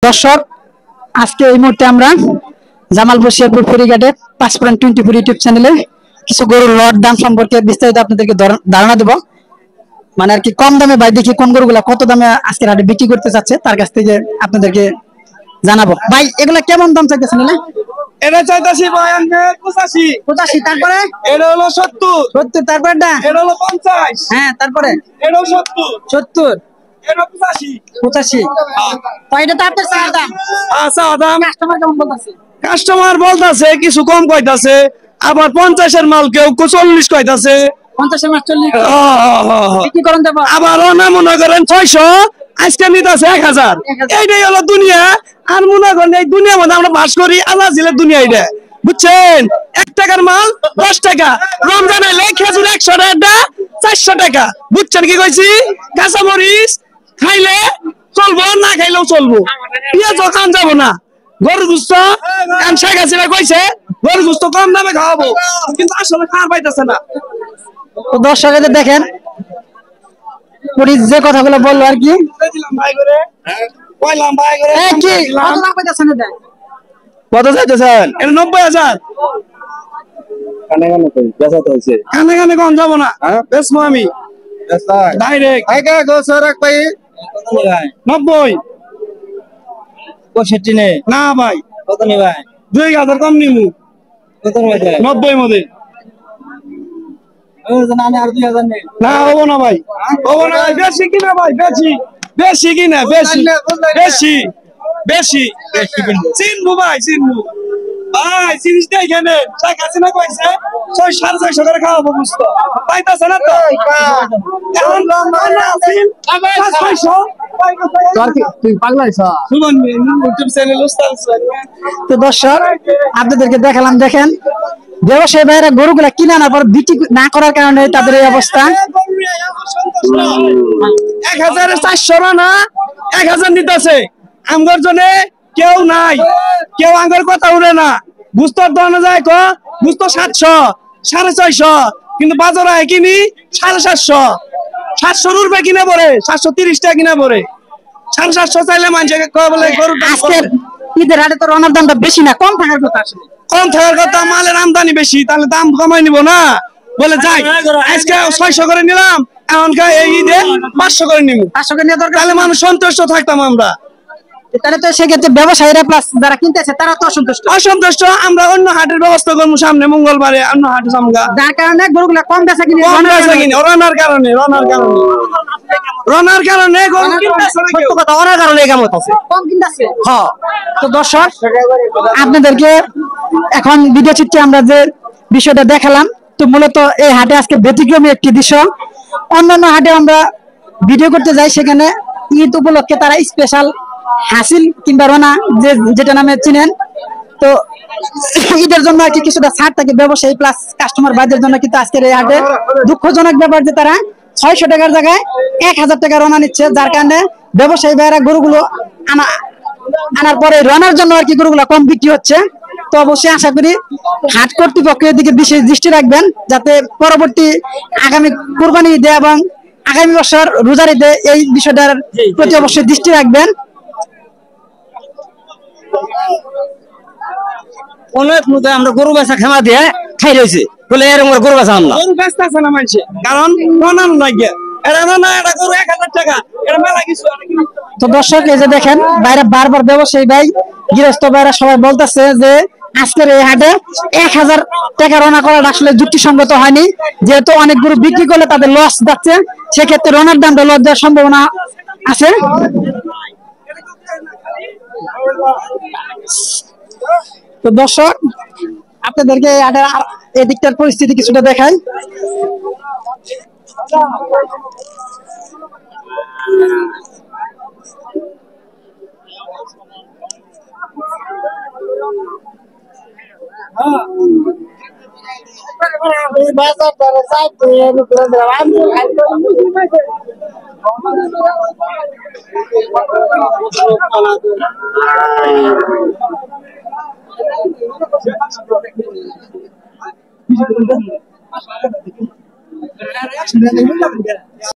দর্শক আজকে এই মুহূর্তে আমরা জামালপুর শেরপুর ফেরিঘাটে 5.24 ইউটিউব চ্যানেলে কিছু গরুর লট দাম সম্পর্কে বিস্তারিত আপনাদেরকে ধারণা দেব। মানে আর কি কম দামে ভাই দেখি কোন গরুগুলা কত দামে আজকের হাটে বিক্রি করতে চাচ্ছে তার কাছ থেকে আপনাদেরকে জানাবো। ভাই এগুলা কেমন দাম চাইতেছেন? এটা চাইতাছি ভাই আমি 85 তারপরে এটা হলো 70 তারপরে এটা হলো 50 হ্যাঁ তারপরে এটা 70 এটা 85 তো এটা তো আপনার চাওয়া দাম। আচ্ছা দাম কাস্টমার কেমন বলতেছে? কাস্টমার বলতাছে কিছু কম কইতাছে, আবার 50 এর মাল কেউ 40 কইতাছে, 50 এর মাছ 40 বিক্রি করেন দেব। আবার ওনা মনে করেন 600 আজকে নিতাছে 1000। এইটাই হলো দুনিয়া। আর মনে করেন এই দুনিয়ার মধ্যে আমরা বাস করি, আল্লাহ জিলের দুনিয়া এটা, বুঝছেন? 1 টাকার মাল 10 টাকা, রমজান আইলে খেজুর 100 টাকা 400 টাকা, বুঝছেন কি কইছি? কাঁচা মরিচ খাইলে চলবো, না খাইলেও চলবো, পেঁয়াজ খান যাবো না। গরুর গুস্ত শেখ হাসিনা কইছে গরুর গুস্ত কম দামে খাওয়াবো, কিন্তু আসলে খাওয়ার পাইতেছে না। তো দর্শকদের দেখেন পুলিশ যে কথাগুলো বললো আর কি কত চাইতেছেন? এটা 90,000। কানে কানে কম যাবো না, বেসমো আমি ডাইরেক্ট 90 65 নেই না ভাই, কত নেই ভাই? 2000 কম নিমু, কত নেই ভাই? 90 মধ্যে আমি আর 2000 নেই না হবো না ভাই, হবো না ভাই। বেশি কিনা ভাই, বেশি বেশি কিনা, বেশি বেশি বেশি চিনবো ভাই, চিনবো ভাই। জিনিসটা এখানে শেখ হাসিনা কইছে 600-650 করে খাওয়াবো, বুঝতো পাইতাছে না তো এখন তো দর্শক আপনাদেরকে দেখালাম, দেখেন ব্যবসায়ী ভাইরা গরুগুলা কিনে আনার পর বিক্রি না করার কারণে তাদের এই অবস্থা। 1400 না 1000 নিতেছে, আমগর জন্য কেউ নাই, কেউ আঙ্গর কথা উড়ে না। গুস্তর দোকানে যায় ক গুস্ত 700 650, কিন্তু বাজারে কিনি 750, 700 রুপে কিনে পড়ে, 730 টাকা কিনে পড়ে, 750 চাইলে মানুষকে বলে গরু। আজকের ঈদের হাটে তো রনার দামটা বেশি না, কম থাকার কথা। আসলে কম থাকার কথা, মালের আমদানি বেশি, তাহলে দাম কমাই নিব না। বলে যাই আজকে 600 করে নিলাম, এখনকার এই ঈদে 500 করে নিব, 500 করে নিয়ে দরকার, তাহলে মানুষ সন্তুষ্ট থাকতাম আমরা। তাহলে তো সেক্ষেত্রে ব্যবসায়ীরা প্লাস যারা কিনতেছে তারা তো অসন্তুষ্ট। আমরা অন্য হাটের ব্যবস্থা করবো, সামনে মঙ্গলবারে অন্য হাটে সামগা, যার কারণে গরুগুলা কম বেচা কিনে রনার কারণে গরু কিনতেছে না কেউ। কথা ওনার কারণে কেমন আছে কম কিনতেছে। হ্যাঁ তো দর্শক আপনাদেরকে এখন ভিডিও চিত্রে আমরা যে বিষয়টা দেখালাম, তো মূলত এই হাটে আজকে ব্যতিক্রমী একটি দৃশ্য। অন্যান্য হাটে আমরা ভিডিও করতে যাই, সেখানে ঈদ উপলক্ষে তারা স্পেশাল হাসিল কিংবা রনা যেটা নামে চিনেন, তো ঈদের জন্য আর কি কিছুটা ছাড় থাকে ব্যবসায়ী প্লাস কাস্টমার ভাইদের জন্য। কিন্তু আজকের এই হাটে দুঃখজনক ব্যাপার যে তারা 600 টাকার জায়গায় 1000 টাকা রনা নিচ্ছে, যার কারণে ব্যবসায়ী ভাইরা গরুগুলো আনার পরে রনার জন্য আর কি গরুগুলো কম বিক্রি হচ্ছে। তো অবশ্যই আশা করি হাট কর্তৃপক্ষের দিকে বিশেষ দৃষ্টি রাখবেন, যাতে পরবর্তী আগামী কুরবানি ঈদে এবং আগামী বছর রোজার ঈদে এই বিষয়টার প্রতি অবশ্যই দৃষ্টি রাখবেন। অনেক মধ্যে আমরা গরু বেচা খেমা দিয়ে খাই রয়েছে বলে এরকম গরু বেচা আমরা গরু বেচতেছে না মানুষে, কারণ রনার লাগে এটা না, এটা গরু 1000 টাকা, এটা মেলা কিছু। তো দর্শক এই যে দেখেন বাইরে বারবার ব্যবসায়ী ভাই গৃহস্থ ভাইরা সবাই বলতেছে যে আজকের এই হাটে 1000 টাকা রনা করাটা আসলে যুক্তিসঙ্গত হয়নি, যেহেতু অনেক গরু বিক্রি করলে তাদের লস যাচ্ছে, সেক্ষেত্রে রনার দামটা লস যাওয়ার সম্ভাবনা আছে। তো দর্শক আপনাদেরকে এই দিকটার পরিস্থিতি কিছুটা দেখাই।